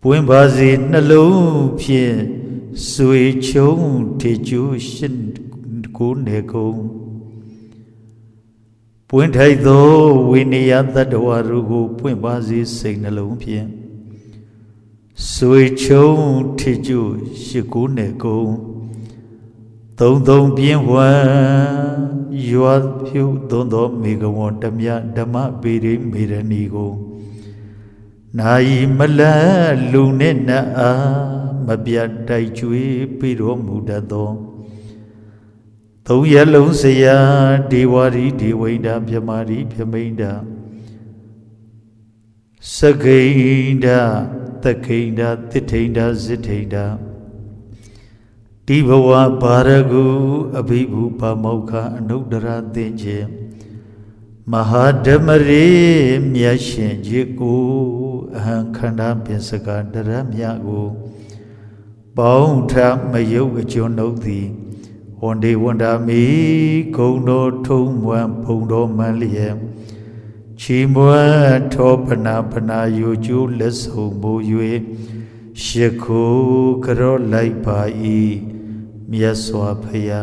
Puimbazi Nalu Pie Sui Chung Teju Shin Kuneko Puntaido Winia Tatawarugo Puimbazi Signalu Pie Sui Chung Teju Shikuneko Dong Bien Wan Yuad Pu Dondo Megawon Damya Dama Biri Miranigo Nai Mala Lunena Mabia Daichui Piro Mudado Toya Lonsaya Diwari Diwada Pyamari Pyameda Sagainda Takainda Titainda Zitainda Divawa Baragu Abibu Pamauka Anudara Denje Mahadamare Myashin Jiku Hankana Pensaka Daramyago Baunta Mayoga Jonodi Onde Wanda Mi Kono Tumwan Pondo Malia Chimwa Topana Pana Yuju Leso Moyue Sheku Karo Laipai Miaswa Paya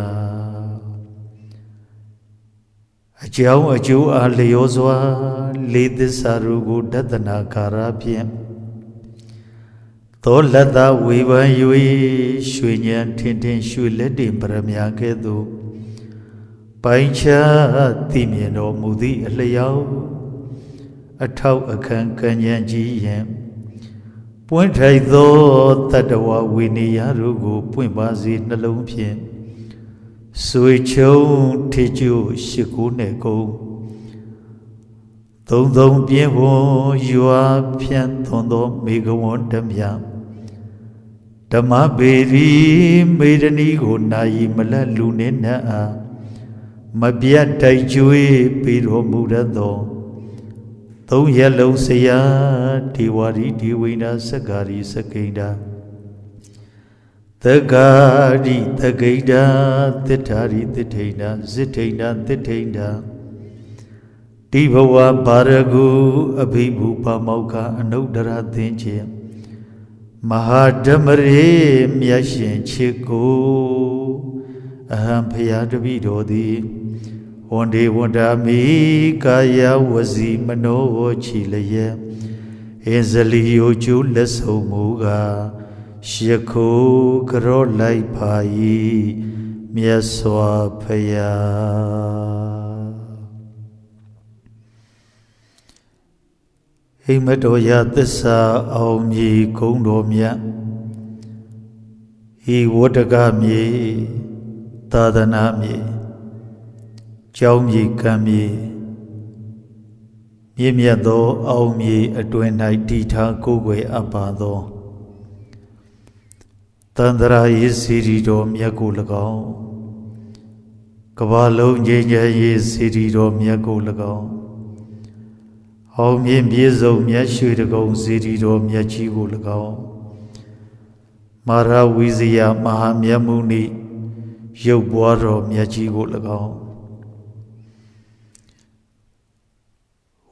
Ajau Aju Aliozwa Ledesarugu Dadana Karabia သောလက်သာဝေဖန်၍ရွှေညံထင်ထင်ရွှေလက်တင်ပရမညာကဲ့သို့ပိုင်းခြားသိမြင်တော်မူသည့်အလျောက်အထောက်အခန့်ကံဉဏ်ကြီးယံပွင့်ထိုက်သောတတ္တဝဝိနည်းတို့ကိုပွင့်ပါစေနှလုံးဖြင့်ဆွေချုံထေကျို့ရှိကိုးနဲ့ကုန်သုံးပြင်းဝန်ရွာဖြန့်သွန်သောမေဃဝန္တမြဓမ္မပေရီမေရဏီကိုနာယီမလတ်လူနေနတ်အားမပြတ်တိုက်ကျွေးပြီးတော်မူရသောသုံးရက်လုံးဆရာဒီဝါရီဒီဝိနာစက္ကာရီစကိန္ဒာသက္ကာရီသကိန္ဒာသစ္ထာရီသစ္ထိန္ဒာဇိထိန္ဒာသစ္ထိန္ဒာတိဘဝဘာရကုအဘိဘူပမောက္ခအနုတ္တရသင်္ချေမဟာဓမ္မရေမြတ်ရှင်ချစ်ကိုအဟံဖရာတပိတော်သည်ဝန္ဒေဝန္တာမိကာယဝစီမနောချီလျက်အင်းဇလီယိုကျိုးလက်ဆုံးမူကားရှခိုးကြောလိုက်ပါ၏မြတ်စွာဘုရားဟိမတော်ရသစ္စာအောင်မြေဂုံတော်မြတ်ဤဝတ္တကမြေသာသနာမြေကျောင်းမြေကံမြေမြင့်မြတ်သောအောင်မြေအတွင်၌တည်ထားကိုယ်ွယ်အပ်ပါသောတန္တရာရေးစီရီတော်မြတ်ကို၎င်းကမ္ဘာလုံးငြိမ်းချမ်းရေးစီရီတော်မြတ်ကို၎င်းအောင်မြင့်ပြေဆုံးမြတ်ရွှေတကုံစီရီတော်မြတ်ကြီးကို၎င်းမာရဝိဇယမဟာမြတ်မုနိရုပ်ပွားတော်မြတ်ကြီးကို၎င်း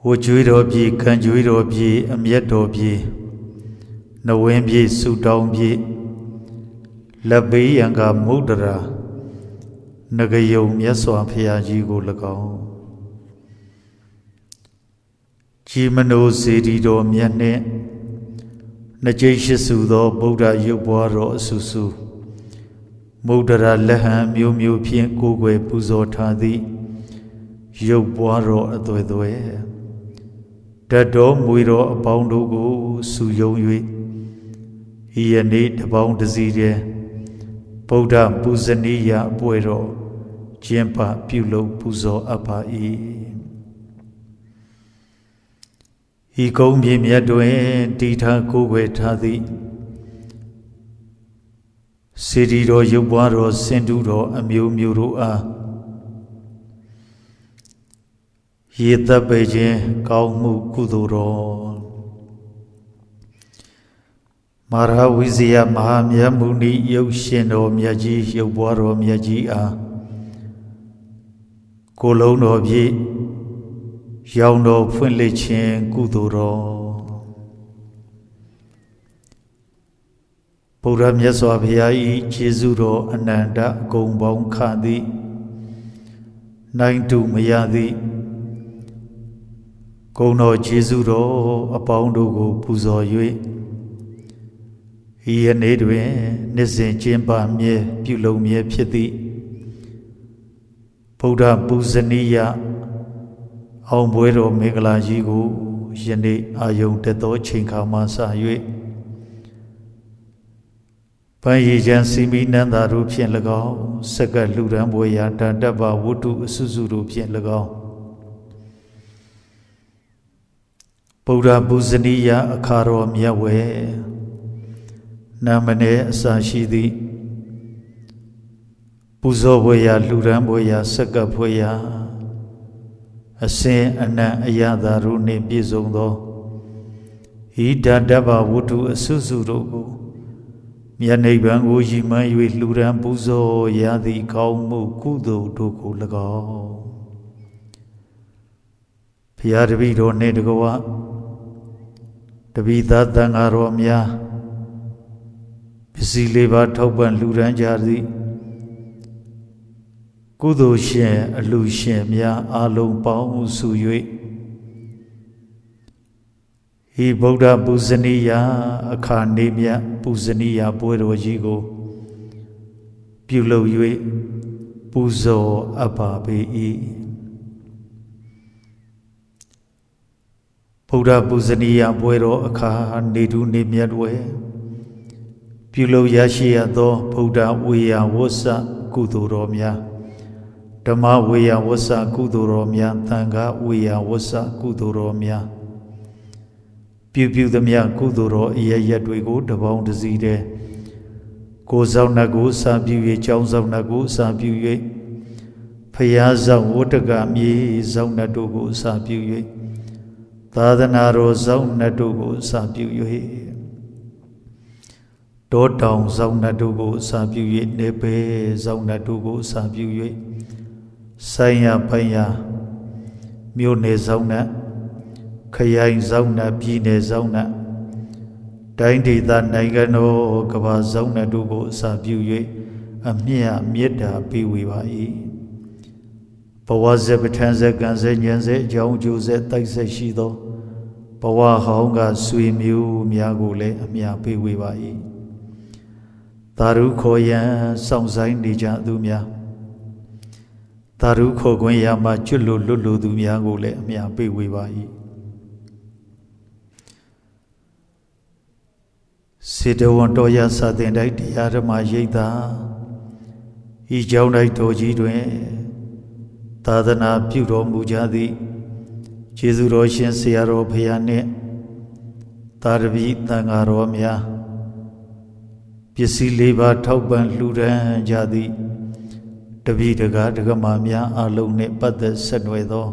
ဝကျွေးတော်ပြည်ကံကျွေးတော်ပြည်အမျက်တော်ပြည်နဝင်းပြည်စုတောင်းပြည်လက်ဘေးရန်ကမုဒ္ဒရာနဂယုံမြတ်စွာဘုရားကြီးကို၎င်းကြည်မနိုစေတီတော်မြတ်နှင့်နှစ်ကျိရှိစုသောဗုဒ္ဓရုပ်ပွားတော်အဆူဆူမုဒ္ဒရာလက်ဟံမျိုးမျိုးဖြင့်ကိုယ်ွယ်ပူဇော်ထားသည့်ရုပ်ပွားတော်အသွဲသွဲတတ်တော်မွေတော်အပေါင်းတို့ကိုစုယုံ၍ဤယနေ့တပေါင်းတစည်းတည်းဗုဒ္ဓပူဇနီယအပွဲတော်ကျင်းပပြုလုပ်ပူဇော်အပ်ပါ၏ဤကုံမြေမြတ်တွင်တည်ထားကိုယ်ွယ်ထားသည့်စေတီတော်ရုပ်ပွားတော်စင်တုတော်အမျိုးမျိုးတို့အားရေသက်ပေခြင်းကောင်းမှုကုသိုလ်တော်မာရဝိဇယမဟာမြတ်မုနိရုပ်ရှင်တော်မြတ်ကြီးရုပ်ပွားတော်မြတ်ကြီးအားကိုယ်လုံးတော်ဖြင့်ရောင်တော်ဖွင့်လှစ်ခြင်းကုသိုလ်တော်ဗုဒ္ဓမြတ်စွာဘုရား၏ကျေးဇူးတော်အနန္တအကုန်ပေါင်းခသည်နိုင်တုမရသည်ဂုဏ်တော်ကျေးဇူးတော်အပေါင်းတို့ကိုပူဇော်၍ဤယနေ့တွင်နှစ်စဉ်ကျင်းပမြဲပြုလုပ်မြဲဖြစ်သည့်ဗုဒ္ဓပူဇနီယအောင်ပွဲတော်မင်္ဂလာကြီးကိုယနေ့အာယုံတက်သောချိန်ခါမှစ၍ပန်းရည်ချမ်းစီမီနန္တာတို့ဖြင့်၎င်းစက္ကလှူဒန်းပွဲရာတန်တပ္ပဝတ္ထုအစုစုတို့ဖြင့်၎င်းဗုဒ္ဓပူဇနီယအခါတော်မြတ်ဝဲနာမနေအစာရှိသည့်ပူဇော်ပွဲရာလှူဒန်းပွဲရာစက္ကပွဲရာအစဉ်အနံ့အရသာတို့နှင့်ပြည့်စုံသောဤတန်တပ္ပဝတ္ထုအစုစုတို့ကိုမြတ်နိဗ္ဗာန်ကိုရည်မှန်း၍လှူဒန်းပူဇော်ရသည့်ကောင်းမှုကုသိုလ်တို့ကို၎င်းဘုရားတပည့်တော်နှင့်တကွတပိသားသံဃာတော်များပစ္စည်းလေးပါးထောက်ပံ့လှူဒန်းကြသည်ကုသိုလ်ရှင်အလှူရှင်များအလုံးပေါင်းစု၍ ဤဗုဒ္ဓပူဇနီယအခါနေမြတ်ပူဇနီယပွဲတော်ကြီးကိုပြုလုပ်၍ပူဇော်အပ်ပါပေ၏ဗုဒ္ဓပူဇနီယပွဲတော်အခါနေထူးနေမြတ်တွင်ပြုလုပ်ရရှိရသောဗုဒ္ဓဝေယဝဆကုသိုလ်တော်များဓမ္မဝေယဝဆကုသိုလ်တော်များသံဃာဝေယဝဆကုသိုလ်တော်များပြုသမျှကုသိုလ်တော်အရရက်တွေကိုတပေါင်းတစည်းတည်းကိုယ်ဆောင်နှကိုစာပြု၍ကျောင်းဆောင်နှကိုစာပြု၍ဖယားဆောင်ဝတ္တကမြေဆောင်နှတို့ကိုစာပြု၍သာသနာတော်ဆောင်နှတို့ကိုစာပြု၍တောတောင်ဆောင်နှတို့ကိုစာပြု၍နေပေဆောင်နှတို့ကိုစာပြု၍ဆိုင်ရပိုင်ရမြို့နယ်ဆောင်နှခရိုင်ဆောင်နှပြည်နယ်ဆောင်နှတိုင်းဒေသနိုင်ငံတော်ကမ္ဘာဆောင်နှတို့ကိုစာပြု၍အမြတ်မေတ္တာပေးဝေပါ၏ဘဝဇေပဋ္ဌာန်ဇေကံဇေဉာဏ်ဇေအကြောင်းကျိုးဇေတိုက်ဇေရှိသောဘဝဟောင်းကဆွေမျိုးများကိုလည်းအမြတ်ပေးဝေပါ၏သာဓုခေါ်ရန်စောင့်ဆိုင်နေကြသူများသာဓုခေါ်ခွင့်ရမှကျွတ်လွတ်သူများကိုလည်းအမြတ်ပေးဝေပါ၏စေတဝန်တော်ရစာသင်တိုက်တရားဓမ္မရိပ်သာဤကျောင်းတိုက်တော်ကြီးတွင်သာသနာပြုတော်မူကြသည့်ကျေးဇူးတော်ရှင်ဆရာတော်ဘုရားနှင့်သာရပိသံဃာတော်များပစ္စည်းလေးပါးထောက်ပံ့လှူဒန်းကြသည့်တပည့်တကားဒကမာများအလုံးနှင့်ပတ်သက်ဆက်နွယ်သော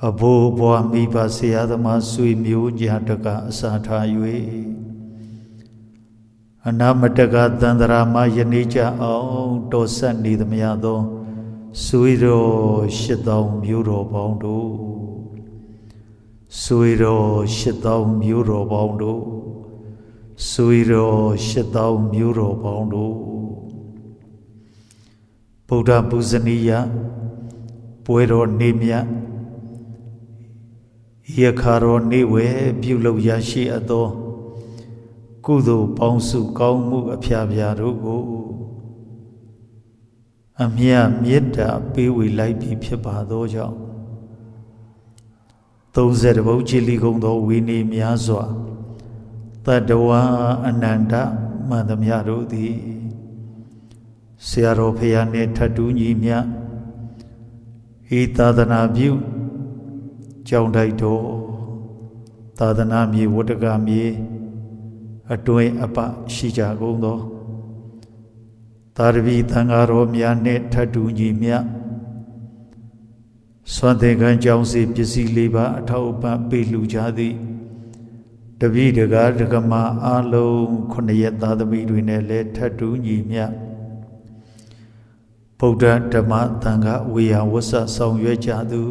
အဘိုးဘွားမိဘဆရာသမားဆွေမျိုးညာတကအစာထား၍အနာမတကသန္တရာမယနေ့ကြအောင်တော်ဆက်နေသမျှသောဆွေတော်8000မျိုးတော်ပေါင်းတို့ဆွေတော်8000မျိုးတော်ပေါင်းတို့ဆွေတော်8000မျိုးတော်ပေါင်းတို့ဗုဒ္ဓပူဇနီယပွဲတော်နေမြတ်ယခါတော်နေဝဲပြုလုပ်ရရှိအပ်သောကုသိုလ်ပေါင်းစုကောင်းမှုအဖျားဖျားတို့ကိုအမြတ်မေတ္တာပေးဝေလိုက်ပြီဖြစ်ပါသောကြောင့်30ဘုတ်ချီလီကုံသောဝိနည်းများစွာတတဝါအနန္တမှန်သမျှတို့သည်ဆရာတော်ဖရာနှင့်ထပ်တူညီမြဤသာသနာပြုကျောင်းတိုက်တော်သာသနာမြေဝတ္တကမြေအတွင်အပရှိကြကုန်သောသာရပိသံဃာတော်များနှင့်ထပ်တူညီမြစွမ်းသင်္ကန်းကျောင်းစီပစ္စည်းလေးပါအထောက်အပံ့ပေးလှူကြသည်တပည့်တကားဒကမာအလုံး9ရက်သားသမီးတွေနဲ့လည်းထပ်တူညီမြဗုဒ္ဓဓမ္မသံဃာဝေယဝဆဆောင်ရွက်ကြသူ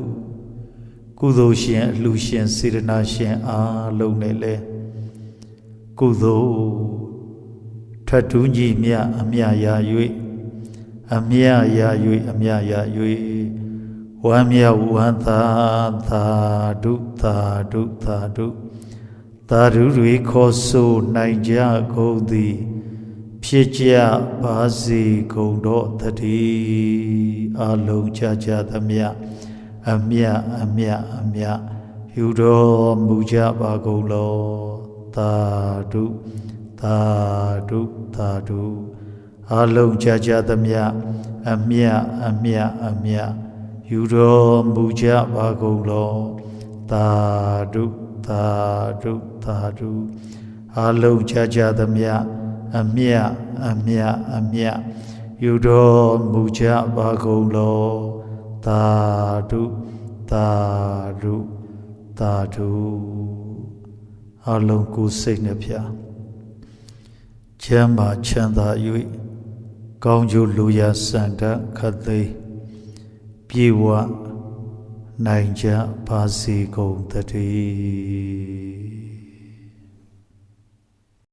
ကုသိုလ်ရှင်အလှရှင်စေတနာရှင်အားလုံးနဲ့လည်းကုသိုလ်ထပ်တူညီမြအမြရာ၍အမြရာ၍အမြရာ၍ဝမ်းမြောက်ဝမ်းသာသာဓုသာဓုသာဓုသာဓုတွေခေါ်ဆိုနိုင်ကြကုန်သည်ဖြစ်ကြပါစေကုန်တော့တည်းအလုံးကြသမျှအမြအမြယူတော်မူကြပါကုန်လောသာဓုသာဓုသာဓုအလုံးကြသမျှအမြယူတော်မူကြပါကုန်လောသာဓုသာဓုသာဓုအလုံးကြသမျှအမြယူတော်မူကြပါကုန်လောသာဓုသာဓုသာဓုအလုံးကိုယ်စိတ်နှပြချမ်းသာချမ်းသာ၍ကောင်းကျိုးလူရစန္ဒခတ်သိပြေဝနိုင်ကြပါစေကုန်သတည်း